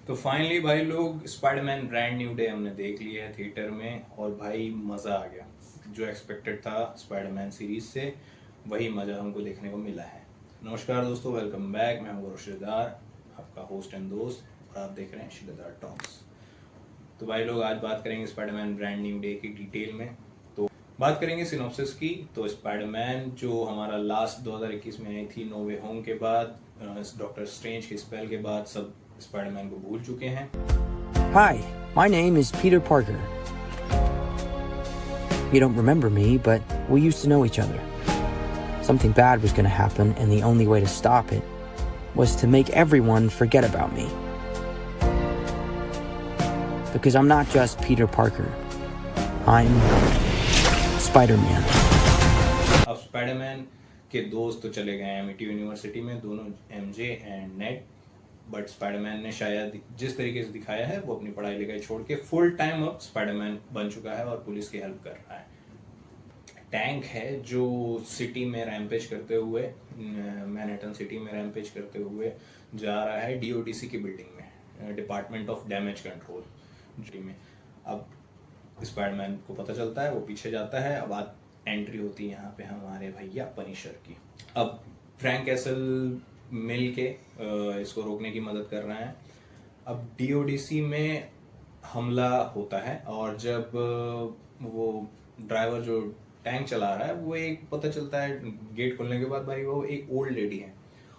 तो फाइनली भाई लोग स्पाइडरमैन ब्रांड न्यू डे हमने देख लिया है थिएटर में और भाई मज़ा आ गया। जो एक्सपेक्टेड था स्पाइडरमैन सीरीज से वही मज़ा हमको देखने को मिला है। नमस्कार दोस्तों, वेलकम बैक। मैं हूँ गौरव शिलेदार, आपका होस्ट एंड दोस्त, और आप देख रहे हैं शिलेदार टॉक्स। तो भाई लोग आज बात करेंगे स्पाइडरमैन ब्रांड न्यू डे की डिटेल में। तो बात करेंगे सिनॉप्सिस की। तो स्पाइडरमैन जो हमारा लास्ट 2021 में आई थी नो वे होम के बाद, डॉक्टर स्ट्रेंज के स्पेल के बाद सब स्पाइडरमैन को भूल चुके हैं। Hi, my name is Peter Parker. You don't remember me, but we used to know each other. Something bad was going to happen, and the only way to stop it was to make everyone forget about me. Because I'm not just Peter Parker. I'm Spider-Man. अब Spiderman के दोस्त तो चले गए Amity University में, दोनों MJ and Ned. But Spiderman ने शायद जिस तरीके से दिखाया है वो अपनी पढ़ाई लिखाई छोड़ के फुल टाइम अब स्पाइडरमैन बन चुका है और पुलिस की हेल्प कर रहा है। टैंक है जो सिटी में रैम्पेज करते हुए, मैनहट्टन सिटी में रैम्पेज करते हुए जा रहा है डीओडीसी की बिल्डिंग में, डिपार्टमेंट ऑफ डैमेज कंट्रोल में। अब स्पाइडरमैन को पता चलता है, वो पीछे जाता है। अब बात एंट्री होती है यहाँ पे हमारे भैया पनिशर की। अब फ्रैंक कैसल मिल के इसको रोकने की मदद कर रहा है। अब डीओडीसी में हमला होता है और जब वो ड्राइवर जो टैंक चला रहा है वो एक पता चलता है गेट खोलने के बाद भाई वो एक ओल्ड लेडी है,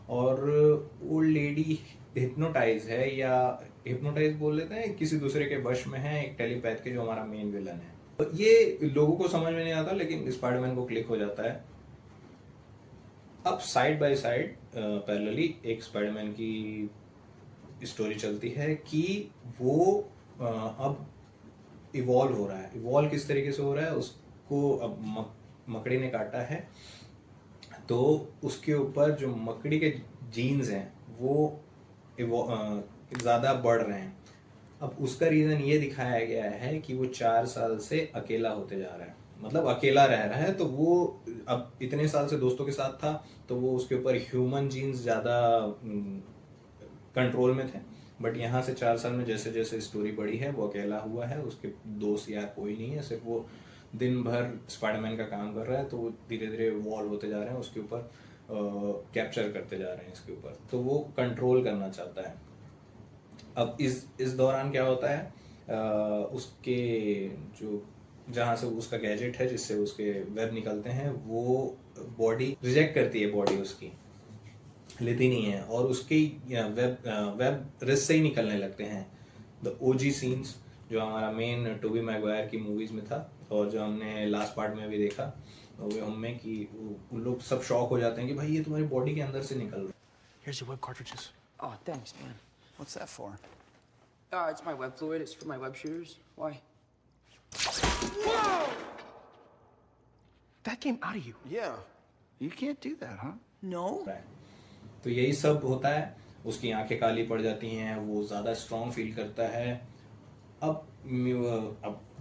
और ओल्ड लेडी हिप्नोटाइज है, या हिप्नोटाइज बोल लेते हैं, किसी दूसरे के वश में है, एक टेलीपैथ के जो हमारा मेन विलन है। तो ये लोगों को समझ में नहीं आता लेकिन स्पाइडरमैन को क्लिक हो जाता है। अब साइड बाय साइड पैरेलली एक स्पाइडरमैन की स्टोरी चलती है कि वो अब इवॉल्व हो रहा है। इवॉल्व किस तरीके से हो रहा है, उसको अब मकड़ी ने काटा है तो उसके ऊपर जो मकड़ी के जीन्स हैं वो ज़्यादा बढ़ रहे हैं। अब उसका रीज़न ये दिखाया गया है कि वो 4 साल से अकेला होते जा रहा है, मतलब अकेला रह रहा है। तो वो अब इतने साल से दोस्तों के साथ था तो वो उसके ऊपर ह्यूमन जीन्स ज़्यादा कंट्रोल में थे। बट यहाँ से 4 साल में जैसे जैसे स्टोरी बढ़ी है वो अकेला हुआ है, उसके दोस्त यार कोई नहीं है, सिर्फ वो दिन भर स्पाइडरमैन का काम कर रहा है। तो वो धीरे धीरे वॉल्व होते जा रहे हैं, उसके ऊपर कैप्चर करते जा रहे हैं इसके ऊपर, तो वो कंट्रोल करना चाहता है। अब इस दौरान क्या होता है, उसके जो जहाँ से उसका गैजेट है जिससे उसके वेब निकलते हैं वो बॉडी रिजेक्ट करती है, बॉडी उसकी लेती नहीं है, और उसके वेब रिस्ट से ही निकलने लगते हैं। द ओजी सीन्स जो हमारा मेन टोबी मैगवायर की मूवीज में था और जो हमने लास्ट पार्ट में भी देखा वे होम में, कि उन लोग सब शॉक हो जाते हैं कि भाई ये तुम्हारी बॉडी के अंदर से निकल रहा है। Here's your web cartridges. Oh, thanks, man. What's that for? It's my web fluid. It's for my web shooters. Why? That came out of you. Yeah. You can't do that, huh? No. तो यही सब होता है। उसकी आंखें काली पड़ जाती हैं, वो ज़्यादा स्ट्रॉन्ग फील करता है। अब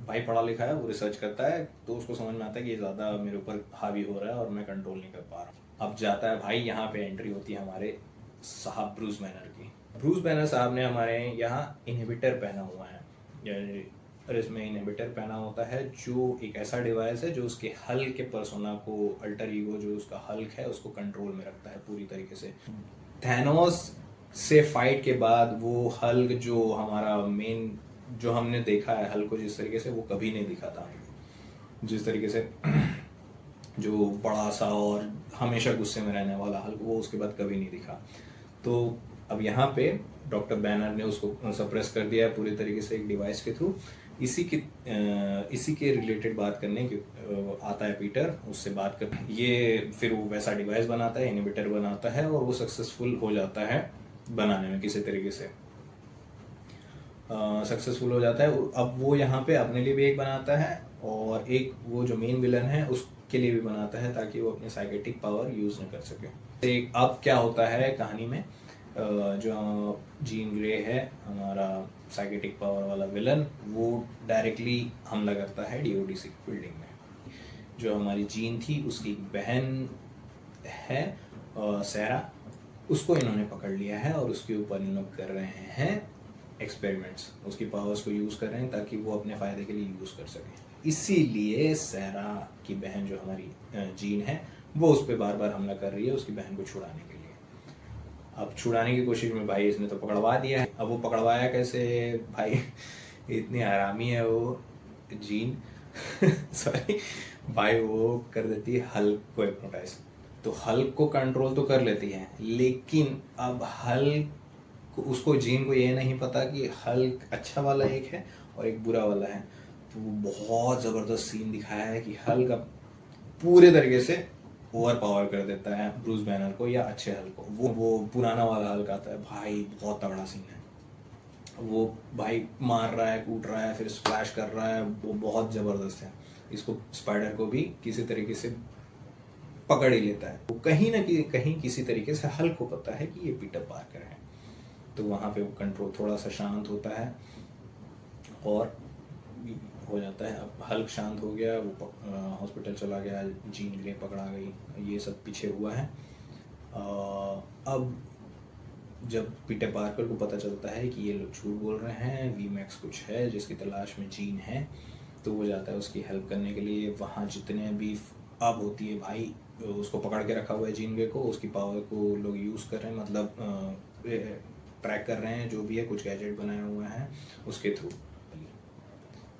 भाई पढ़ा लिखा है, वो रिसर्च करता है तो उसको समझ में आता है कि ये ज़्यादा मेरे ऊपर हावी हो रहा है और मैं कंट्रोल नहीं कर पा रहा हूँ। अब जाता है भाई, यहाँ पे एंट्री होती है हमारे साहब ब्रूस बैनर की। ब्रूस बैनर साहब ने हमारे यहाँ इनहिबिटर पहना हुआ है, और इसमें इनहिबिटर पहना होता है जो एक ऐसा डिवाइस है जो उसके हल्क के पर्सोना को, अल्टर ईगो जो उसका हल्क है उसको कंट्रोल में रखता है पूरी तरीके से। थैनोस से फाइट के बाद वो हल्क जो हमारा मेन, जो हमने देखा है हल्क को जिस तरीके से, वो कभी नहीं दिखा था। जिस तरीके से जो बड़ा सा और हमेशा गुस्से में रहने वाला हल्क, वो उसके बाद कभी नहीं दिखा। तो अब यहाँ पे डॉक्टर बैनर ने उसको सप्रेस कर दिया है पूरी तरीके से एक डिवाइस के थ्रू। इसी के रिलेटेड बात करने की आता है पीटर, उससे बात कर, ये फिर वो वैसा डिवाइस बनाता है, इनहिबिटर बनाता है, और वो सक्सेसफुल हो जाता है बनाने में किसी तरीके से सक्सेसफुल हो जाता है। अब वो यहाँ पे अपने लिए भी एक बनाता है और एक वो जो मेन विलन है उसके लिए भी बनाता है ताकि वो अपने साइकेटिक पावर यूज न कर सके। अब क्या होता है कहानी में, जो जीन ग्रे है हमारा साइकेटिक पावर वाला विलन, वो डायरेक्टली हमला करता है डीओडीसी बिल्डिंग में। जो हमारी जीन थी उसकी एक बहन है सहरा, उसको इन्होंने पकड़ लिया है और उसके ऊपर इन लोग कर रहे हैं एक्सपेरिमेंट्स, उसकी पावर्स को यूज़ कर रहे हैं ताकि वो अपने फ़ायदे के लिए यूज़ कर सकें। इसीलिए सहरा की बहन जो हमारी जीन है वो उस पर बार बार हमला कर रही है उसकी बहन को छुड़ाने के लिए। अब छुड़ाने की कोशिश में भाई इसने तो पकड़वा दिया है। अब वो पकड़वाया कैसे भाई, इतनी हरामी है वो जीन सॉरी भाई, वो कर देती है हल्क को हिप्नोटाइज। तो हल्क को कंट्रोल तो कर लेती है, लेकिन अब हल्क उसको जीन को ये नहीं पता कि हल्क अच्छा वाला एक है और एक बुरा वाला है। तो वो बहुत ज़बरदस्त सीन दिखाया है कि हल्क अब पूरे तरीके से ओवर पावर कर देता है ब्रूस बैनर को या अच्छे हल्क को। वो पुराना वाला हल्क आता है भाई, बहुत तगड़ा सीन है। वो भाई मार रहा है, कूट रहा है, फिर स्प्लैश कर रहा है, वो बहुत ज़बरदस्त है। इसको स्पाइडर को भी किसी तरीके से पकड़ ही लेता है। वो कहीं ना कहीं किसी तरीके से हल्क को पता है कि ये पीटर पार्कर है, तो वहाँ पे वो कंट्रोल थोड़ा सा शांत होता है और हो जाता है। अब हल्क शांत हो गया, वो हॉस्पिटल चला गया, जीन ग्रे पकड़ा गई, ये सब पीछे हुआ है। अब जब पीटर पार्कर को पता चलता है कि ये लोग झूठ बोल रहे हैं, वी मैक्स कुछ है जिसकी तलाश में जीन है, तो वो जाता है उसकी हेल्प करने के लिए। वहाँ जितने भी अब होती है भाई, उसको पकड़ के रखा हुआ है जीन ग्रे को, उसकी पावर को लोग यूज़ कर रहे हैं, मतलब ट्रैक कर रहे हैं, जो भी है कुछ गैजेट बनाए हुए हैं उसके थ्रू।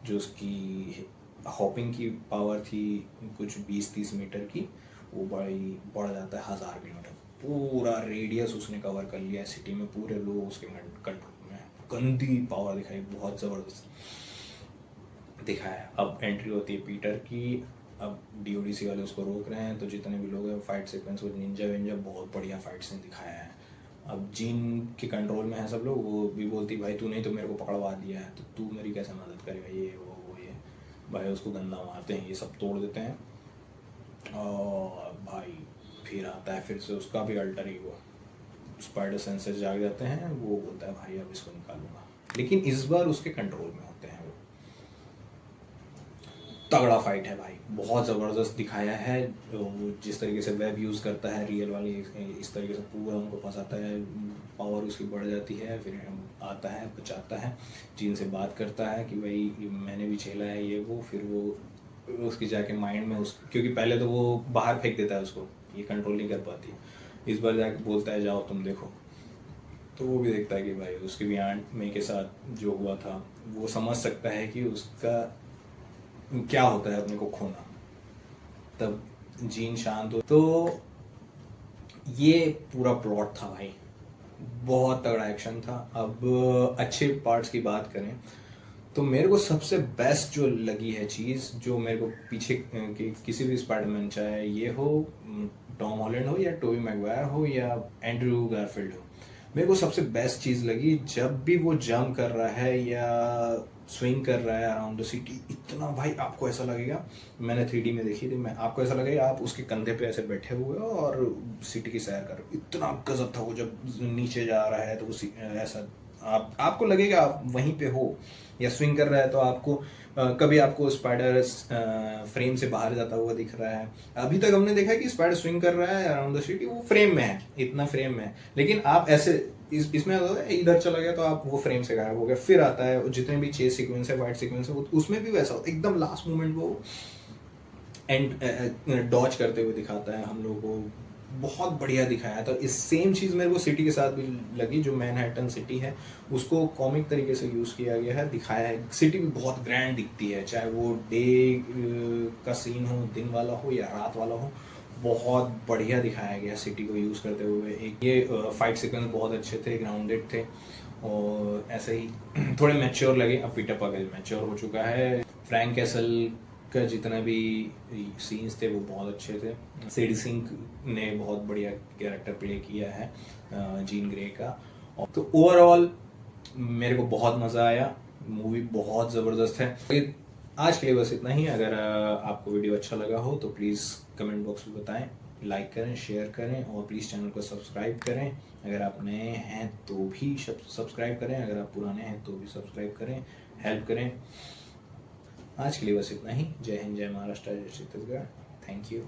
जो उसकी हॉपिंग की पावर थी कुछ 20-30 मीटर की, वो बढ़ जाता है 1000 किलोमीटर। पूरा रेडियस उसने कवर कर लिया है सिटी में, पूरे लोग उसके कंट्रोल में। गंदी पावर दिखाई, बहुत ज़बरदस्त दिखाया। अब एंट्री होती है पीटर की। अब डीओडीसी वाले उसको रोक रहे हैं, तो जितने भी लोग हैं फाइट सीक्वेंस वो निंजा विंजा बहुत बढ़िया फाइट्स ने दिखाया है। अब जीन के कंट्रोल में है सब लोग, वो भी बोलती भाई तू नहीं तो मेरे को पकड़वा दिया है, तो तू मेरी कैसे मदद करेगा, ये वो ये भाई। उसको गंदा मारते हैं, ये सब तोड़ देते हैं। और भाई फिर आता है फिर से उसका भी अल्टर ईगो, स्पाइडर सेंसेस जाग जाते हैं, वो बोलता है भाई अब इसको निकालूंगा, लेकिन इस बार उसके कंट्रोल में होते हैं वो। तगड़ा फाइट है भाई, बहुत ज़बरदस्त दिखाया है। वो जिस तरीके से वेब यूज़ करता है रियल वाली, इस तरीके से पूरा उनको फंसाता है, पावर उसकी बढ़ जाती है, फिर आता है, बचाता है, जीन से बात करता है कि भाई मैंने भी झेला है ये वो। फिर वो उसकी जाके माइंड में क्योंकि पहले तो वो बाहर फेंक देता है उसको, ये कंट्रोल नहीं कर पाती। इस बार जाके बोलता है जाओ तुम देखो, तो वो भी देखता है कि भाई उसके भी आंट में के साथ जो हुआ था, वो समझ सकता है कि उसका क्या होता है अपने को खोना। तब जीन शांत हो। तो ये पूरा प्लॉट था भाई, बहुत तगड़ा एक्शन था। अब अच्छे पार्ट्स की बात करें तो मेरे को सबसे बेस्ट जो लगी है चीज़, जो मेरे को पीछे किसी भी स्पाइडरमैन, चाहे ये हो टॉम हॉलैंड हो या टोबी मैगवायर हो या एंड्रू गारफील्ड हो, मेरे को सबसे बेस्ट चीज़ लगी जब भी वो जंप कर रहा है या स्विंग कर रहा है अराउंड द सिटी, इतना भाई आपको ऐसा लगेगा, मैंने 3D में देखी थी, मैं आपको ऐसा लगेगा आप उसके कंधे पे ऐसे बैठे हुए हो और सिटी की सैर कर रहे हो। इतना गजब था वो, जब नीचे जा रहा है तो वो ऐसा आपको लगेगा आप वहीं पे हो, या स्विंग कर रहा है तो आपको कभी आपको स्पाइडर फ्रेम से बाहर जाता हुआ दिख रहा है। अभी तक हमने देखा है कि स्पाइडर स्विंग कर रहा है अराउंड द सिटी, वो फ्रेम में है, इतना फ्रेम में है, लेकिन आप ऐसे इसमें इधर चला गया तो आप वो फ्रेम से गायब हो गया, फिर आता है जितने भी चेस सीक्वेंस है, फाइट सीक्वेंस है, उसमें भी वैसा एकदम लास्ट मोमेंट वो एंड डॉज करते हुए दिखाता है हम लोगों को, बहुत बढ़िया दिखाया। तो इस सेम चीज़ मेरे को सिटी के साथ भी लगी, जो मैनहट्टन सिटी है उसको कॉमिक तरीके से यूज़ किया गया है, दिखाया है। सिटी भी बहुत ग्रैंड दिखती है, चाहे वो डे का सीन हो, दिन वाला हो या रात वाला हो, बहुत बढ़िया दिखाया गया सिटी को यूज़ करते हुए। एक ये फाइट सीक्वेंस बहुत अच्छे थे, ग्राउंडेड थे, और ऐसे ही थोड़े मैच्योर लगे। अब पीटर पार्कर मैच्योर हो चुका है। फ्रैंक कैसल का जितना भी सीन्स थे वो बहुत अच्छे थे। सेडी सिंक ने बहुत बढ़िया कैरेक्टर प्ले किया है जीन ग्रे का। तो ओवरऑल मेरे को बहुत मज़ा आया, मूवी बहुत ज़बरदस्त है। आज के लिए बस इतना ही। अगर आपको वीडियो अच्छा लगा हो तो प्लीज़ कमेंट बॉक्स में बताएं, लाइक करें, शेयर करें, और प्लीज़ चैनल को सब्सक्राइब करें। अगर आप नए हैं तो भी सब्सक्राइब करें, अगर आप पुराने हैं तो भी सब्सक्राइब करें, हेल्प करें। आज के लिए बस इतना ही। जय हिंद, जय महाराष्ट्र, जय छत्तीसगढ़। Thank you.